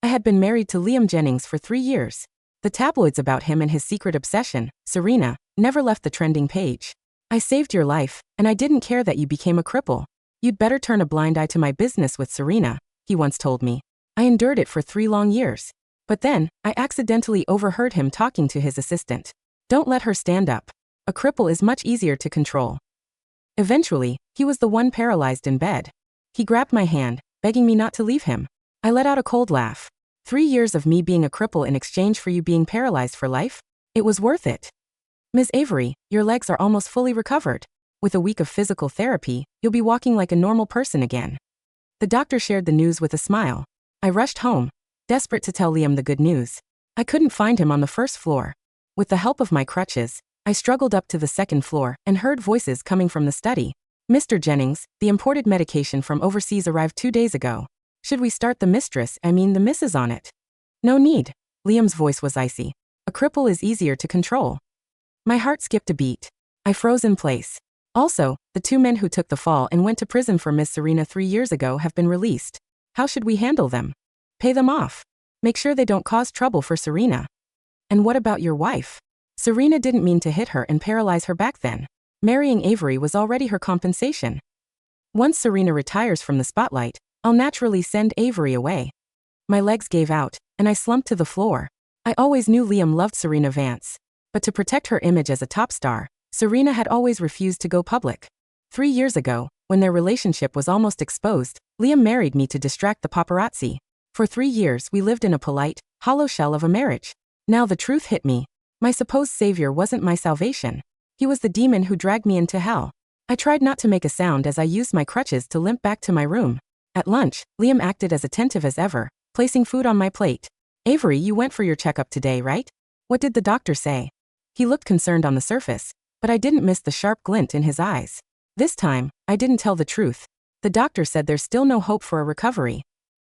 I had been married to Liam Jennings for 3 years. The tabloids about him and his secret obsession, Serena, never left the trending page. I saved your life, and I didn't care that you became a cripple. You'd better turn a blind eye to my business with Serena, he once told me. I endured it for 3 long years. But then, I accidentally overheard him talking to his assistant. Don't let her stand up. A cripple is much easier to control. Eventually, he was the one paralyzed in bed. He grabbed my hand, begging me not to leave him. I let out a cold laugh. 3 years of me being a cripple in exchange for you being paralyzed for life? It was worth it. Ms. Avery, your legs are almost fully recovered. With a week of physical therapy, you'll be walking like a normal person again. The doctor shared the news with a smile. I rushed home, desperate to tell Liam the good news. I couldn't find him on the first floor. With the help of my crutches, I struggled up to the second floor and heard voices coming from the study. Mr. Jennings, the imported medication from overseas arrived 2 days ago. Should we start the the missus on it? No need. Liam's voice was icy. A cripple is easier to control. My heart skipped a beat. I froze in place. Also, the 2 men who took the fall and went to prison for Miss Serena 3 years ago have been released. How should we handle them? Pay them off. Make sure they don't cause trouble for Serena. And what about your wife? Serena didn't mean to hit her and paralyze her back then. Marrying Avery was already her compensation. Once Serena retires from the spotlight, I'll naturally send Avery away. My legs gave out, and I slumped to the floor. I always knew Liam loved Serena Vance. But to protect her image as a top star, Serena had always refused to go public. 3 years ago, when their relationship was almost exposed, Liam married me to distract the paparazzi. For 3 years we lived in a polite, hollow shell of a marriage. Now the truth hit me. My supposed savior wasn't my salvation. He was the demon who dragged me into hell. I tried not to make a sound as I used my crutches to limp back to my room. At lunch, Liam acted as attentive as ever, placing food on my plate. Avery, you went for your checkup today, right? What did the doctor say? He looked concerned on the surface, but I didn't miss the sharp glint in his eyes. This time, I didn't tell the truth. The doctor said there's still no hope for a recovery.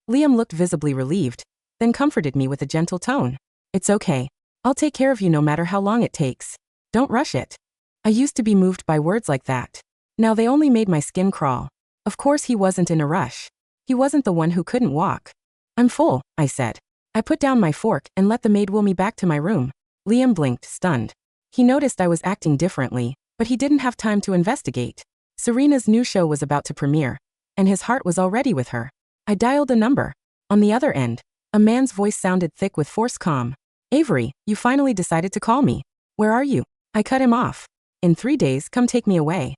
Liam looked visibly relieved, then comforted me with a gentle tone. It's okay. I'll take care of you no matter how long it takes. Don't rush it. I used to be moved by words like that. Now they only made my skin crawl. Of course he wasn't in a rush. He wasn't the one who couldn't walk. I'm full, I said. I put down my fork and let the maid wheel me back to my room. Liam blinked, stunned. He noticed I was acting differently, but he didn't have time to investigate. Serena's new show was about to premiere, and his heart was already with her. I dialed a number. On the other end, a man's voice sounded thick with forced calm. Avery, you finally decided to call me. Where are you? I cut him off. In 3 days, come take me away.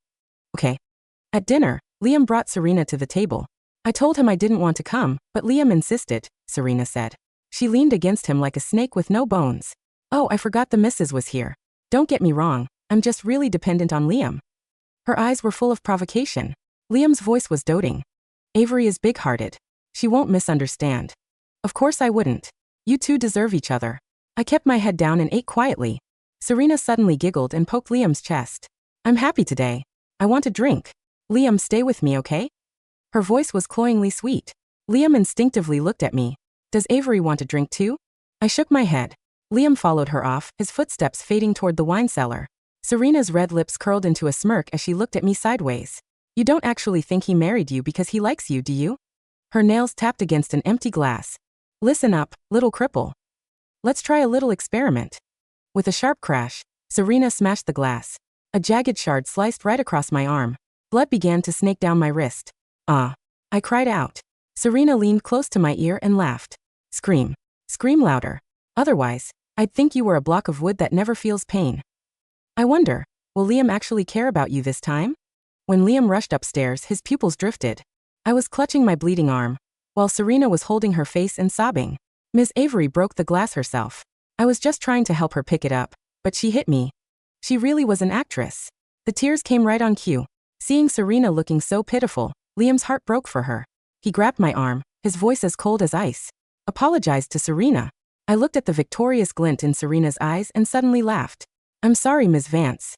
Okay. At dinner, Liam brought Serena to the table. I told him I didn't want to come, but Liam insisted, Serena said. She leaned against him like a snake with no bones. Oh, I forgot the missus was here. Don't get me wrong, I'm just really dependent on Liam. Her eyes were full of provocation. Liam's voice was doting. Avery is big-hearted. She won't misunderstand. Of course I wouldn't. You two deserve each other. I kept my head down and ate quietly. Serena suddenly giggled and poked Liam's chest. I'm happy today. I want a drink. Liam, stay with me, okay? Her voice was cloyingly sweet. Liam instinctively looked at me. Does Avery want a drink too? I shook my head. Liam followed her off, his footsteps fading toward the wine cellar. Serena's red lips curled into a smirk as she looked at me sideways. You don't actually think he married you because he likes you, do you? Her nails tapped against an empty glass. Listen up, little cripple. Let's try a little experiment. With a sharp crash, Serena smashed the glass. A jagged shard sliced right across my arm. Blood began to snake down my wrist. Ah! I cried out. Serena leaned close to my ear and laughed. Scream. Scream louder. Otherwise, I'd think you were a block of wood that never feels pain. I wonder, will Liam actually care about you this time? When Liam rushed upstairs, his pupils drifted. I was clutching my bleeding arm, while Serena was holding her face and sobbing. Miss Avery broke the glass herself. I was just trying to help her pick it up, but she hit me. She really was an actress. The tears came right on cue. Seeing Serena looking so pitiful, Liam's heart broke for her. He grabbed my arm, his voice as cold as ice. Apologized to Serena. I looked at the victorious glint in Serena's eyes and suddenly laughed. I'm sorry, Ms. Vance.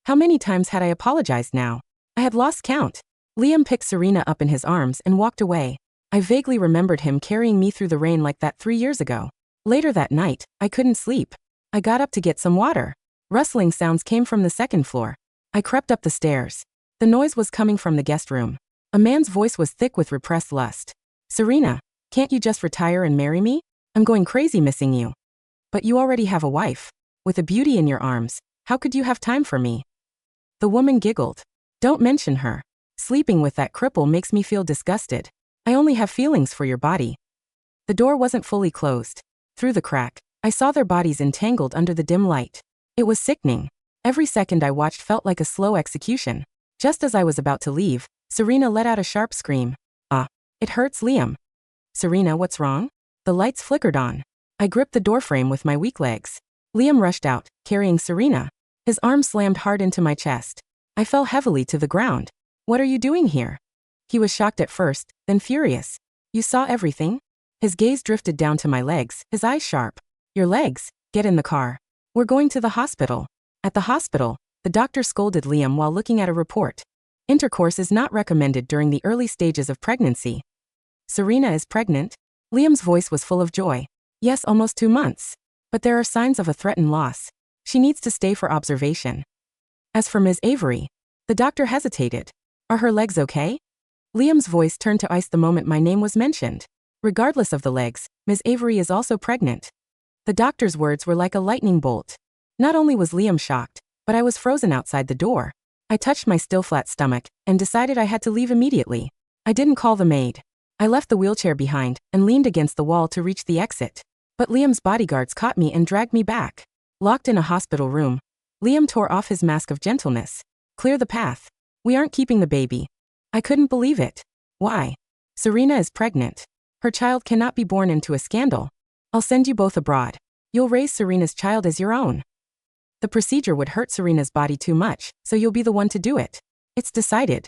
How many times had I apologized now? I had lost count. Liam picked Serena up in his arms and walked away. I vaguely remembered him carrying me through the rain like that 3 years ago. Later that night, I couldn't sleep. I got up to get some water. Rustling sounds came from the second floor. I crept up the stairs. The noise was coming from the guest room. A man's voice was thick with repressed lust. Serena, Can't you just retire and marry me? I'm going crazy missing you. But you already have a wife. With a beauty in your arms, how could you have time for me? The woman giggled. Don't mention her. Sleeping with that cripple makes me feel disgusted. I only have feelings for your body. The door wasn't fully closed. Through the crack, I saw their bodies entangled under the dim light. It was sickening. Every second I watched felt like a slow execution. Just as I was about to leave, Serena let out a sharp scream. Ah, it hurts, Liam. Serena, what's wrong? The lights flickered on. I gripped the doorframe with my weak legs. Liam rushed out, carrying Serena. His arm slammed hard into my chest. I fell heavily to the ground. What are you doing here? He was shocked at first, then furious. You saw everything? His gaze drifted down to my legs, his eyes sharp. Your legs? Get in the car. We're going to the hospital. At the hospital, the doctor scolded Liam while looking at a report. Intercourse is not recommended during the early stages of pregnancy. Serena is pregnant? Liam's voice was full of joy. Yes, almost 2 months. But there are signs of a threatened loss. She needs to stay for observation. As for Ms. Avery, the doctor hesitated. Are her legs okay? Liam's voice turned to ice the moment my name was mentioned. Regardless of the legs, Ms. Avery is also pregnant. The doctor's words were like a lightning bolt. Not only was Liam shocked, but I was frozen outside the door. I touched my still flat stomach and decided I had to leave immediately. I didn't call the maid. I left the wheelchair behind and leaned against the wall to reach the exit. But Liam's bodyguards caught me and dragged me back. Locked in a hospital room, Liam tore off his mask of gentleness. Clear the path. We aren't keeping the baby. I couldn't believe it. Why? Serena is pregnant. Her child cannot be born into a scandal. I'll send you both abroad. You'll raise Serena's child as your own. The procedure would hurt Serena's body too much, so you'll be the one to do it. It's decided.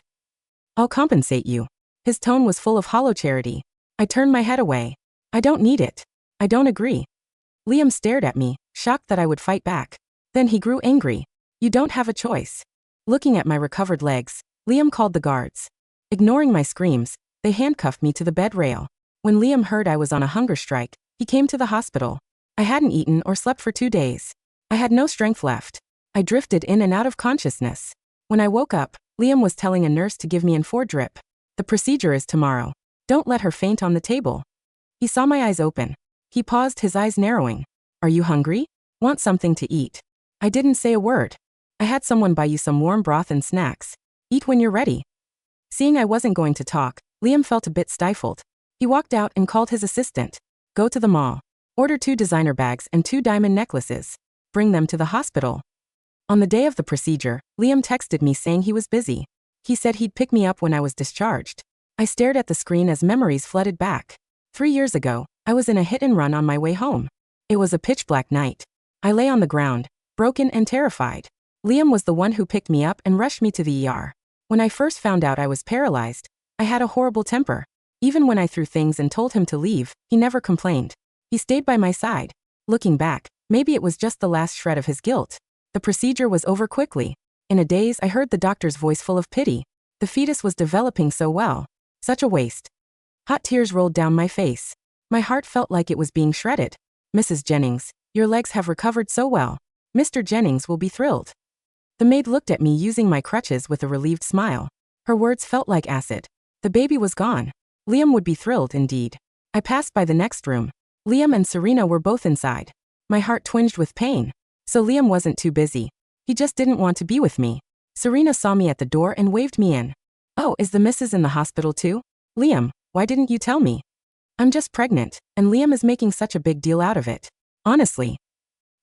I'll compensate you. His tone was full of hollow charity. I turned my head away. I don't need it. I don't agree. Liam stared at me, shocked that I would fight back. Then he grew angry. You don't have a choice. Looking at my recovered legs, Liam called the guards. Ignoring my screams, they handcuffed me to the bed rail. When Liam heard I was on a hunger strike, he came to the hospital. I hadn't eaten or slept for 2 days. I had no strength left. I drifted in and out of consciousness. When I woke up, Liam was telling a nurse to give me an 4 drip. The procedure is tomorrow. Don't let her faint on the table. He saw my eyes open. He paused, his eyes narrowing. Are you hungry? Want something to eat? I didn't say a word. I had someone buy you some warm broth and snacks. Eat when you're ready. Seeing I wasn't going to talk, Liam felt a bit stifled. He walked out and called his assistant. Go to the mall. Order 2 designer bags and 2 diamond necklaces. Bring them to the hospital. On the day of the procedure, Liam texted me saying he was busy. He said he'd pick me up when I was discharged. I stared at the screen as memories flooded back. 3 years ago, I was in a hit and run on my way home. It was a pitch-black night. I lay on the ground, broken and terrified. Liam was the one who picked me up and rushed me to the ER. When I first found out I was paralyzed, I had a horrible temper. Even when I threw things and told him to leave, he never complained. He stayed by my side. Looking back, maybe it was just the last shred of his guilt. The procedure was over quickly. In a daze, I heard the doctor's voice full of pity. The fetus was developing so well. Such a waste. Hot tears rolled down my face. My heart felt like it was being shredded. Mrs. Jennings, your legs have recovered so well. Mr. Jennings will be thrilled. The maid looked at me using my crutches with a relieved smile. Her words felt like acid. The baby was gone. Liam would be thrilled indeed. I passed by the next room. Liam and Serena were both inside. My heart twinged with pain. So Liam wasn't too busy. He just didn't want to be with me. Serena saw me at the door and waved me in. Oh, is the missus in the hospital too? Liam, why didn't you tell me? I'm just pregnant, and Liam is making such a big deal out of it. Honestly.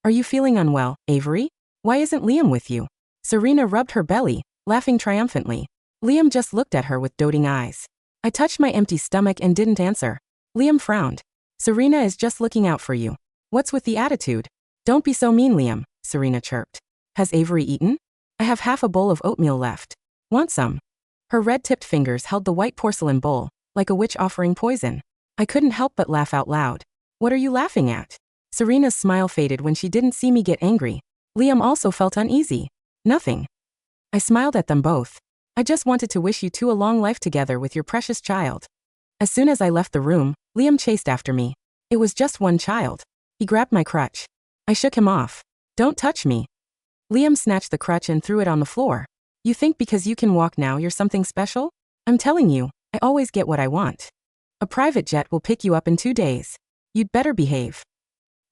Are you feeling unwell, Avery? Why isn't Liam with you? Serena rubbed her belly, laughing triumphantly. Liam just looked at her with doting eyes. I touched my empty stomach and didn't answer. Liam frowned. Serena is just looking out for you. What's with the attitude? Don't be so mean, Liam, Serena chirped. Has Avery eaten? I have half a bowl of oatmeal left. Want some? Her red-tipped fingers held the white porcelain bowl, like a witch offering poison. I couldn't help but laugh out loud. What are you laughing at? Serena's smile faded when she didn't see me get angry. Liam also felt uneasy. Nothing. I smiled at them both. I just wanted to wish you 2 a long life together with your precious child. As soon as I left the room, Liam chased after me. It was just one child. He grabbed my crutch. I shook him off. Don't touch me. Liam snatched the crutch and threw it on the floor. You think because you can walk now you're something special? I'm telling you, I always get what I want. A private jet will pick you up in 2 days. You'd better behave.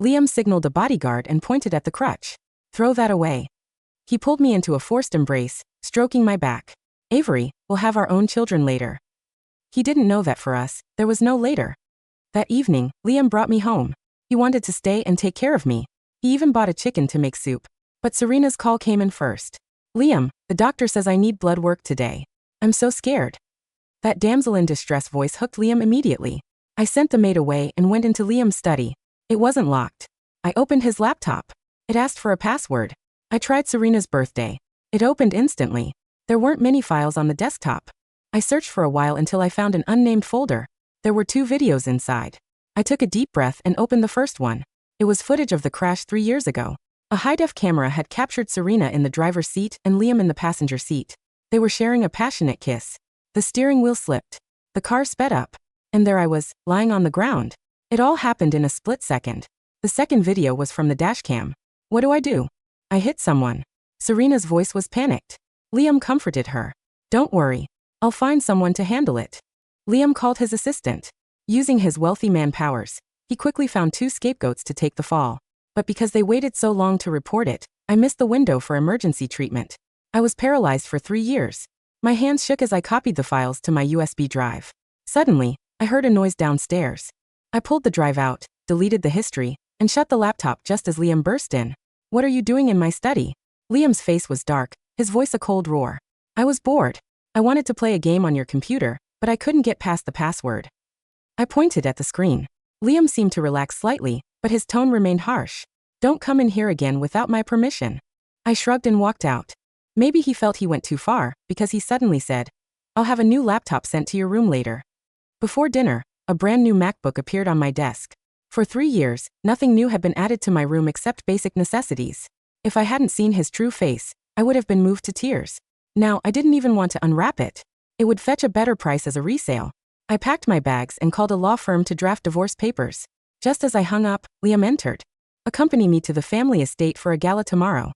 Liam signaled a bodyguard and pointed at the crutch. Throw that away. He pulled me into a forced embrace, stroking my back. Avery, we'll have our own children later. He didn't know that for us, there was no later. That evening, Liam brought me home. He wanted to stay and take care of me. He even bought a chicken to make soup. But Serena's call came in first. Liam, the doctor says I need blood work today. I'm so scared. That damsel in distress voice hooked Liam immediately. I sent the maid away and went into Liam's study. It wasn't locked. I opened his laptop. It asked for a password. I tried Serena's birthday. It opened instantly. There weren't many files on the desktop. I searched for a while until I found an unnamed folder. There were 2 videos inside. I took a deep breath and opened the first one. It was footage of the crash 3 years ago. A high-def camera had captured Serena in the driver's seat and Liam in the passenger seat. They were sharing a passionate kiss. The steering wheel slipped. The car sped up. And there I was, lying on the ground. It all happened in a split second. The second video was from the dashcam. What do? I hit someone. Serena's voice was panicked. Liam comforted her. Don't worry. I'll find someone to handle it. Liam called his assistant. Using his wealthy man powers, he quickly found 2 scapegoats to take the fall. But because they waited so long to report it, I missed the window for emergency treatment. I was paralyzed for 3 years. My hands shook as I copied the files to my USB drive. Suddenly, I heard a noise downstairs. I pulled the drive out, deleted the history, and shut the laptop just as Liam burst in. What are you doing in my study? Liam's face was dark, his voice a cold roar. I was bored. I wanted to play a game on your computer, but I couldn't get past the password. I pointed at the screen. Liam seemed to relax slightly, but his tone remained harsh. Don't come in here again without my permission. I shrugged and walked out. Maybe he felt he went too far, because he suddenly said, I'll have a new laptop sent to your room later. Before dinner, a brand new MacBook appeared on my desk. For 3 years, nothing new had been added to my room except basic necessities. If I hadn't seen his true face, I would have been moved to tears. Now, I didn't even want to unwrap it. It would fetch a better price as a resale. I packed my bags and called a law firm to draft divorce papers. Just as I hung up, Liam entered. Accompany me to the family estate for a gala tomorrow.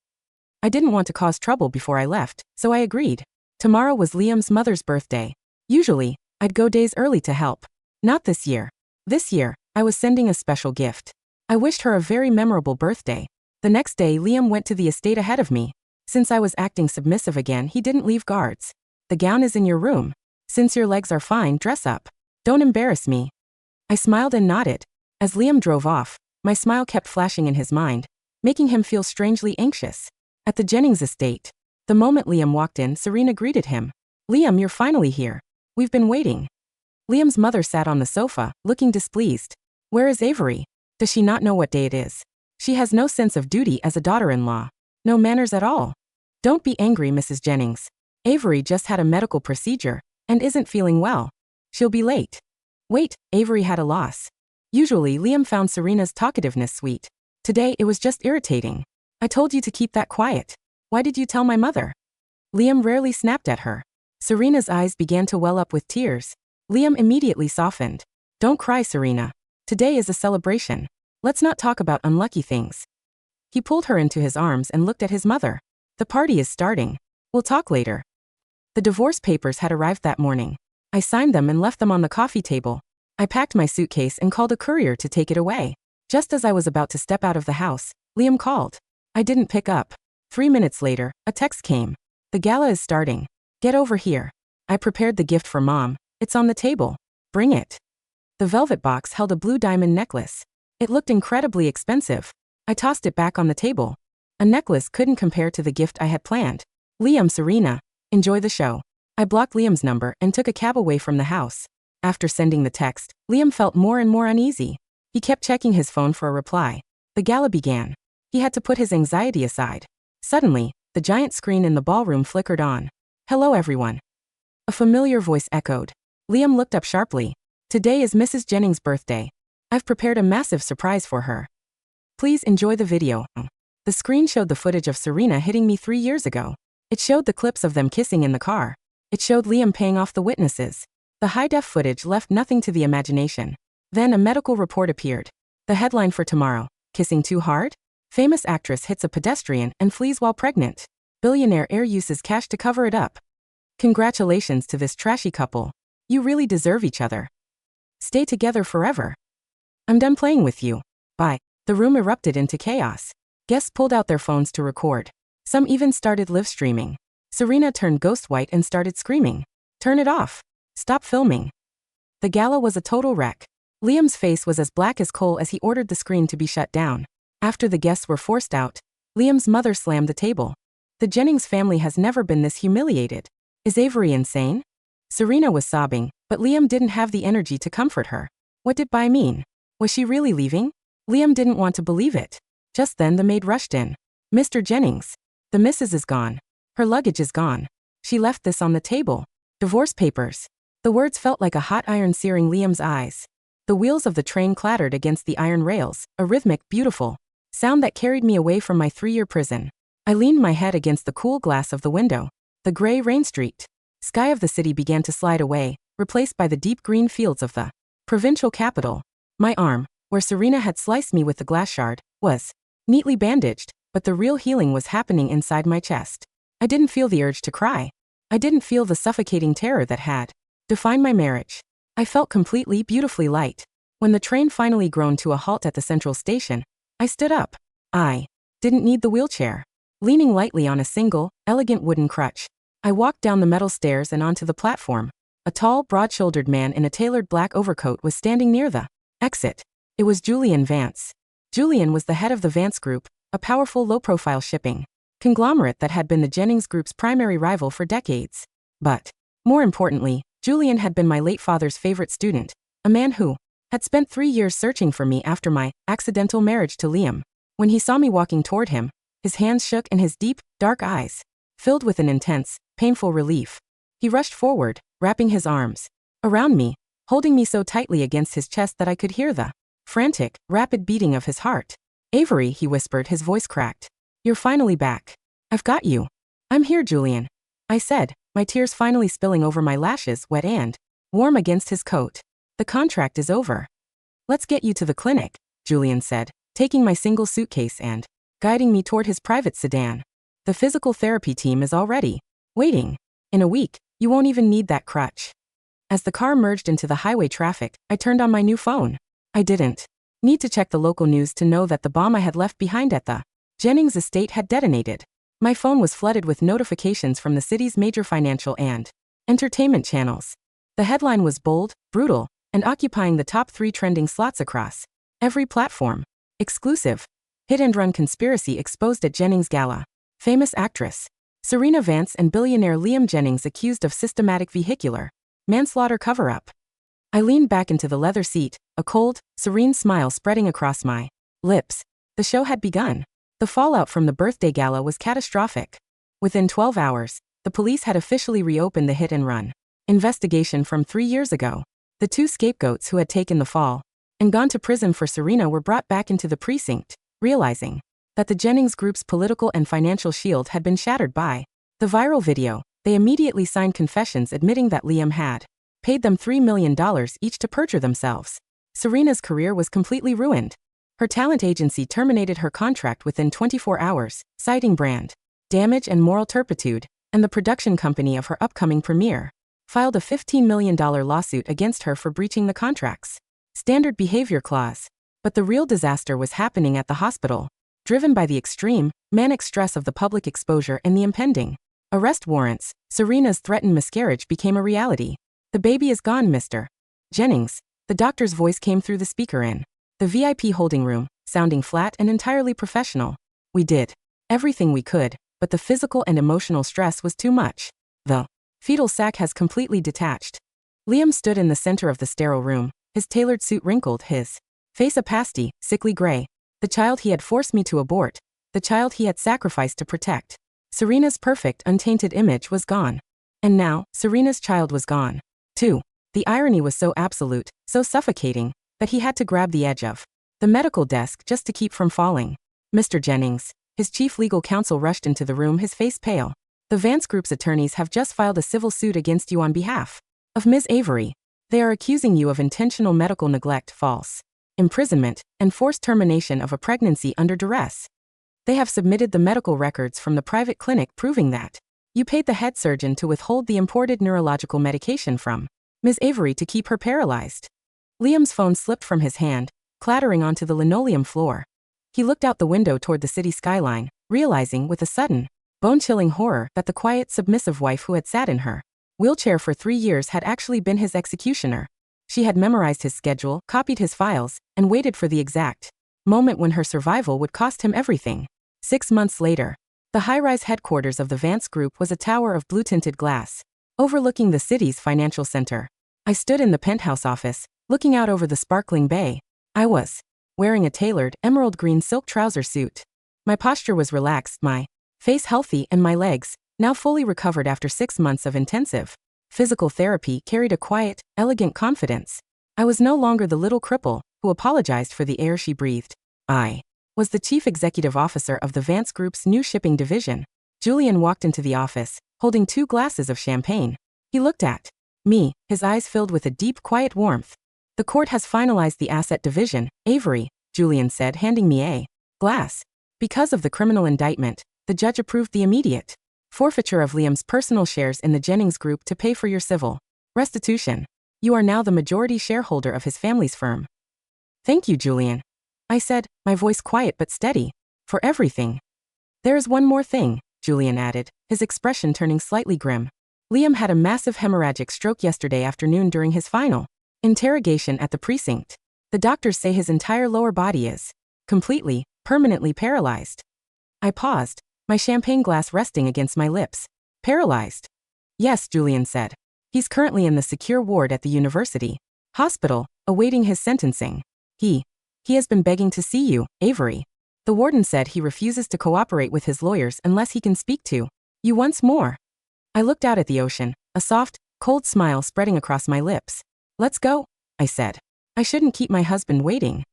I didn't want to cause trouble before I left, so I agreed. Tomorrow was Liam's mother's birthday. Usually, I'd go days early to help. Not this year. This year, I was sending a special gift. I wished her a very memorable birthday. The next day, Liam went to the estate ahead of me. Since I was acting submissive again, he didn't leave guards. The gown is in your room. Since your legs are fine, dress up. Don't embarrass me. I smiled and nodded. As Liam drove off, my smile kept flashing in his mind, making him feel strangely anxious. At the Jennings estate, the moment Liam walked in, Serena greeted him. Liam, you're finally here. We've been waiting. Liam's mother sat on the sofa, looking displeased. Where is Avery? Does she not know what day it is? She has no sense of duty as a daughter-in-law. No manners at all. Don't be angry, Mrs. Jennings. Avery just had a medical procedure and isn't feeling well. She'll be late. Wait, Avery had a loss. Usually, Liam found Serena's talkativeness sweet. Today, it was just irritating. I told you to keep that quiet. Why did you tell my mother? Liam rarely snapped at her. Serena's eyes began to well up with tears. Liam immediately softened. Don't cry, Serena. Today is a celebration. Let's not talk about unlucky things. He pulled her into his arms and looked at his mother. The party is starting. We'll talk later. The divorce papers had arrived that morning. I signed them and left them on the coffee table. I packed my suitcase and called a courier to take it away. Just as I was about to step out of the house, Liam called. I didn't pick up. 3 minutes later, a text came. The gala is starting. Get over here. I prepared the gift for Mom. It's on the table. Bring it. The velvet box held a blue diamond necklace. It looked incredibly expensive. I tossed it back on the table. A necklace couldn't compare to the gift I had planned. Liam, Serena, enjoy the show. I blocked Liam's number and took a cab away from the house. After sending the text, Liam felt more and more uneasy. He kept checking his phone for a reply. The gala began. He had to put his anxiety aside. Suddenly, the giant screen in the ballroom flickered on. Hello, everyone. A familiar voice echoed. Liam looked up sharply. Today is Mrs. Jennings' birthday. I've prepared a massive surprise for her. Please enjoy the video. The screen showed the footage of Serena hitting me 3 years ago. It showed the clips of them kissing in the car. It showed Liam paying off the witnesses. The high-def footage left nothing to the imagination. Then a medical report appeared. The headline for tomorrow, Kissing Too Hard? Famous actress hits a pedestrian and flees while pregnant. Billionaire heir uses cash to cover it up. Congratulations to this trashy couple. You really deserve each other. Stay together forever. I'm done playing with you. Bye. The room erupted into chaos. Guests pulled out their phones to record. Some even started live streaming. Serena turned ghost white and started screaming. Turn it off. Stop filming. The gala was a total wreck. Liam's face was as black as coal as he ordered the screen to be shut down. After the guests were forced out, Liam's mother slammed the table. The Jennings family has never been this humiliated. Is Avery insane? Serena was sobbing, but Liam didn't have the energy to comfort her. What did "Bye" mean? Was she really leaving? Liam didn't want to believe it. Just then the maid rushed in. Mr. Jennings. The missus is gone. Her luggage is gone. She left this on the table. Divorce papers. The words felt like a hot iron searing Liam's eyes. The wheels of the train clattered against the iron rails, a rhythmic, beautiful sound that carried me away from my 3-year prison. I leaned my head against the cool glass of the window. The gray, rain-streaked sky of the city began to slide away, replaced by the deep green fields of the provincial capital. My arm, where Serena had sliced me with the glass shard, was neatly bandaged, but the real healing was happening inside my chest. I didn't feel the urge to cry. I didn't feel the suffocating terror that had defined my marriage. I felt completely, beautifully light. When the train finally groaned to a halt at the central station, I stood up. I didn't need the wheelchair. Leaning lightly on a single, elegant wooden crutch, I walked down the metal stairs and onto the platform. A tall, broad-shouldered man in a tailored black overcoat was standing near the exit. It was Julian Vance. Julian was the head of the Vance Group, a powerful low-profile shipping conglomerate that had been the Jennings Group's primary rival for decades. But, more importantly, Julian had been my late father's favorite student, a man who had spent 3 years searching for me after my accidental marriage to Liam. When he saw me walking toward him, his hands shook and his deep, dark eyes filled with an intense, painful relief. He rushed forward, wrapping his arms around me, holding me so tightly against his chest that I could hear the frantic, rapid beating of his heart. Avery, he whispered, his voice cracked. You're finally back. I've got you. I'm here, Julian, I said, my tears finally spilling over my lashes, wet and warm against his coat. The contract is over. Let's get you to the clinic, Julian said, taking my single suitcase and guiding me toward his private sedan. The physical therapy team is already waiting. In a week, you won't even need that crutch. As the car merged into the highway traffic, I turned on my new phone. I didn't need to check the local news to know that the bomb I had left behind at the Jennings estate had detonated. My phone was flooded with notifications from the city's major financial and entertainment channels. The headline was bold, brutal, and occupying the top 3 trending slots across every platform. Exclusive. Hit-and-run conspiracy exposed at Jennings Gala. Famous actress Serena Vance and billionaire Liam Jennings accused of systematic vehicular manslaughter cover-up. I leaned back into the leather seat, a cold, serene smile spreading across my lips. The show had begun. The fallout from the birthday gala was catastrophic. Within 12 hours, the police had officially reopened the hit-and-run investigation from 3 years ago. The 2 scapegoats who had taken the fall and gone to prison for Serena were brought back into the precinct, realizing that the Jennings Group's political and financial shield had been shattered by the viral video. They immediately signed confessions admitting that Liam had paid them $3 million each to perjure themselves. Serena's career was completely ruined. Her talent agency terminated her contract within 24 hours, citing brand damage and moral turpitude, and the production company of her upcoming premiere filed a $15 million lawsuit against her for breaching the contract's standard behavior clause. But the real disaster was happening at the hospital, driven by the extreme, manic stress of the public exposure and the impending arrest warrants. Serena's threatened miscarriage became a reality. The baby is gone, Mr. Jennings. The doctor's voice came through the speaker in the VIP holding room, sounding flat and entirely professional. We did everything we could, but the physical and emotional stress was too much. The fetal sac has completely detached. Liam stood in the center of the sterile room, his tailored suit wrinkled, his face a pasty, sickly gray. The child he had forced me to abort, the child he had sacrificed to protect. Serena's perfect, untainted image was gone. And now, Serena's child was gone, too. The irony was so absolute, so suffocating, that he had to grab the edge of the medical desk just to keep from falling. Mr. Jennings, his chief legal counsel rushed into the room, his face pale. The Vance Group's attorneys have just filed a civil suit against you on behalf of Ms. Avery. They are accusing you of intentional medical neglect, false imprisonment, and forced termination of a pregnancy under duress. They have submitted the medical records from the private clinic proving that you paid the head surgeon to withhold the imported neurological medication from Ms. Avery to keep her paralyzed. Liam's phone slipped from his hand, clattering onto the linoleum floor. He looked out the window toward the city skyline, realizing with a sudden, bone-chilling horror that the quiet, submissive wife who had sat in her wheelchair for 3 years had actually been his executioner. She had memorized his schedule, copied his files, and waited for the exact moment when her survival would cost him everything. 6 months later, the high-rise headquarters of the Vance Group was a tower of blue-tinted glass, overlooking the city's financial center. I stood in the penthouse office, looking out over the sparkling bay. I was wearing a tailored, emerald green silk trouser suit. My posture was relaxed, my face healthy, and my legs, now fully recovered after 6 months of intensive physical therapy, carried a quiet, elegant confidence. I was no longer the little cripple who apologized for the air she breathed. I was the chief executive officer of the Vance Group's new shipping division. Julian walked into the office, holding 2 glasses of champagne. He looked at me, his eyes filled with a deep, quiet warmth. "The court has finalized the asset division, Avery," Julian said, handing me a glass. "Because of the criminal indictment, the judge approved the immediate forfeiture of Liam's personal shares in the Jennings Group to pay for your civil restitution. You are now the majority shareholder of his family's firm." "Thank you, Julian," I said, my voice quiet but steady. "For everything." "There is one more thing," Julian added, his expression turning slightly grim. "Liam had a massive hemorrhagic stroke yesterday afternoon during his final interrogation at the precinct. The doctors say his entire lower body is completely, permanently paralyzed." I paused, my champagne glass resting against my lips. "Paralyzed?" "Yes," Julian said. "He's currently in the secure ward at the university hospital, awaiting his sentencing. He has been begging to see you, Avery. The warden said he refuses to cooperate with his lawyers unless he can speak to you once more." I looked out at the ocean, a soft, cold smile spreading across my lips. "Let's go," I said. I shouldn't keep my husband waiting.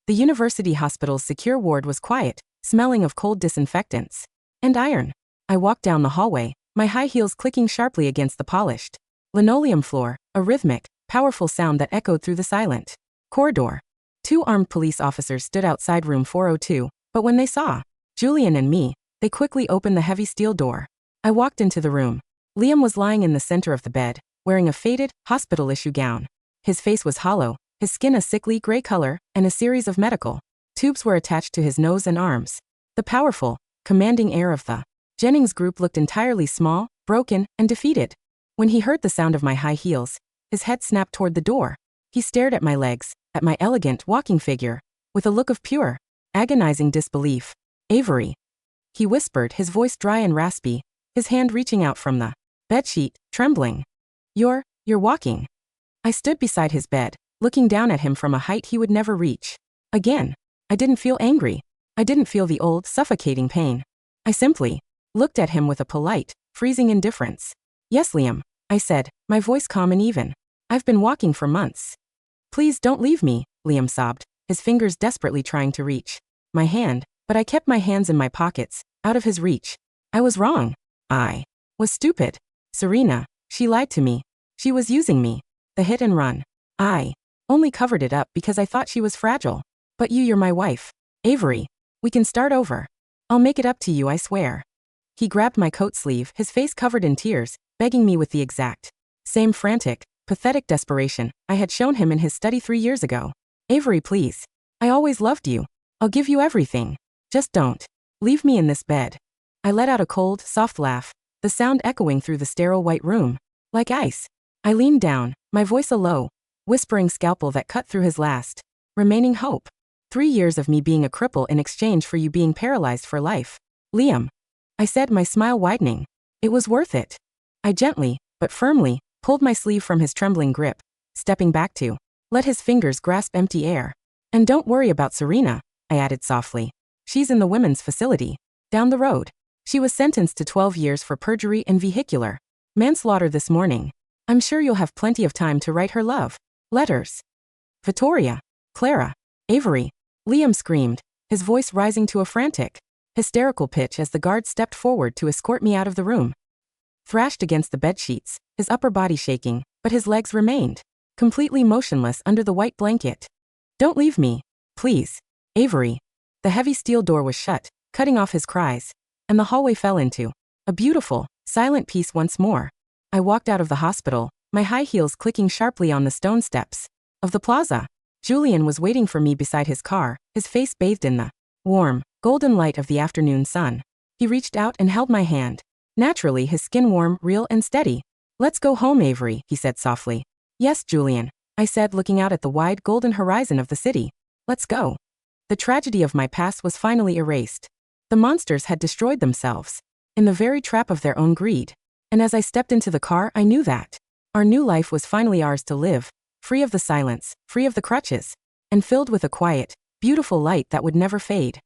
The university hospital's secure ward was quiet, smelling of cold disinfectants and iron. I walked down the hallway, my high heels clicking sharply against the polished linoleum floor, a rhythmic, powerful sound that echoed through the silent corridor. 2 armed police officers stood outside room 402, but when they saw Julian and me, they quickly opened the heavy steel door. I walked into the room. Liam was lying in the center of the bed, wearing a faded, hospital-issue gown. His face was hollow, his skin a sickly gray color, and a series of medical tubes were attached to his nose and arms. The powerful, commanding air of the Jennings Group looked entirely small, broken, and defeated. When he heard the sound of my high heels, his head snapped toward the door. He stared at my legs, at my elegant walking figure, with a look of pure, agonizing disbelief. "Avery," he whispered, his voice dry and raspy, his hand reaching out from the bedsheet, trembling. You're walking." I stood beside his bed, looking down at him from a height he would never reach. Again, I didn't feel angry. I didn't feel the old, suffocating pain. I simply looked at him with a polite, freezing indifference. "Yes, Liam," I said, my voice calm and even. "I've been walking for months." "Please don't leave me," Liam sobbed, his fingers desperately trying to reach my hand, but I kept my hands in my pockets, out of his reach. I was wrong. I was stupid. Serena, she lied to me. She was using me. The hit and run. I only covered it up because I thought she was fragile. "But you're my wife. Avery. We can start over. I'll make it up to you, I swear." He grabbed my coat sleeve, his face covered in tears, begging me with the exact same frantic, pathetic desperation I had shown him in his study 3 years ago. "Avery, please. I always loved you. I'll give you everything. Just don't leave me in this bed." I let out a cold, soft laugh, the sound echoing through the sterile white room. Like ice. I leaned down, my voice a low, whispering scalpel that cut through his last remaining hope. 3 years of me being a cripple in exchange for you being paralyzed for life. Liam. I said, my smile widening. It was worth it. I gently, but firmly, pulled my sleeve from his trembling grip, stepping back to let his fingers grasp empty air. "And don't worry about Serena," I added softly. "She's in the women's facility down the road. She was sentenced to 12 years for perjury and vehicular manslaughter this morning. I'm sure you'll have plenty of time to write her love letters." "Vittoria, Clara, Avery," Liam screamed, his voice rising to a frantic, hysterical pitch as the guard stepped forward to escort me out of the room. Thrashed against the bedsheets, his upper body shaking, but his legs remained completely motionless under the white blanket. "Don't leave me, please, Avery." The heavy steel door was shut, cutting off his cries, and the hallway fell into a beautiful, silent peace once more. I walked out of the hospital, my high heels clicking sharply on the stone steps. of the plaza. Julian was waiting for me beside his car, his face bathed in the warm, golden light of the afternoon sun. He reached out and held my hand. Naturally, his skin warm, real, and steady. "Let's go home, Avery," he said softly. "Yes, Julian," I said, looking out at the wide, golden horizon of the city. "Let's go." The tragedy of my past was finally erased. The monsters had destroyed themselves in the very trap of their own greed. And as I stepped into the car, I knew that our new life was finally ours to live, free of the silence, free of the crutches, and filled with a quiet, beautiful light that would never fade.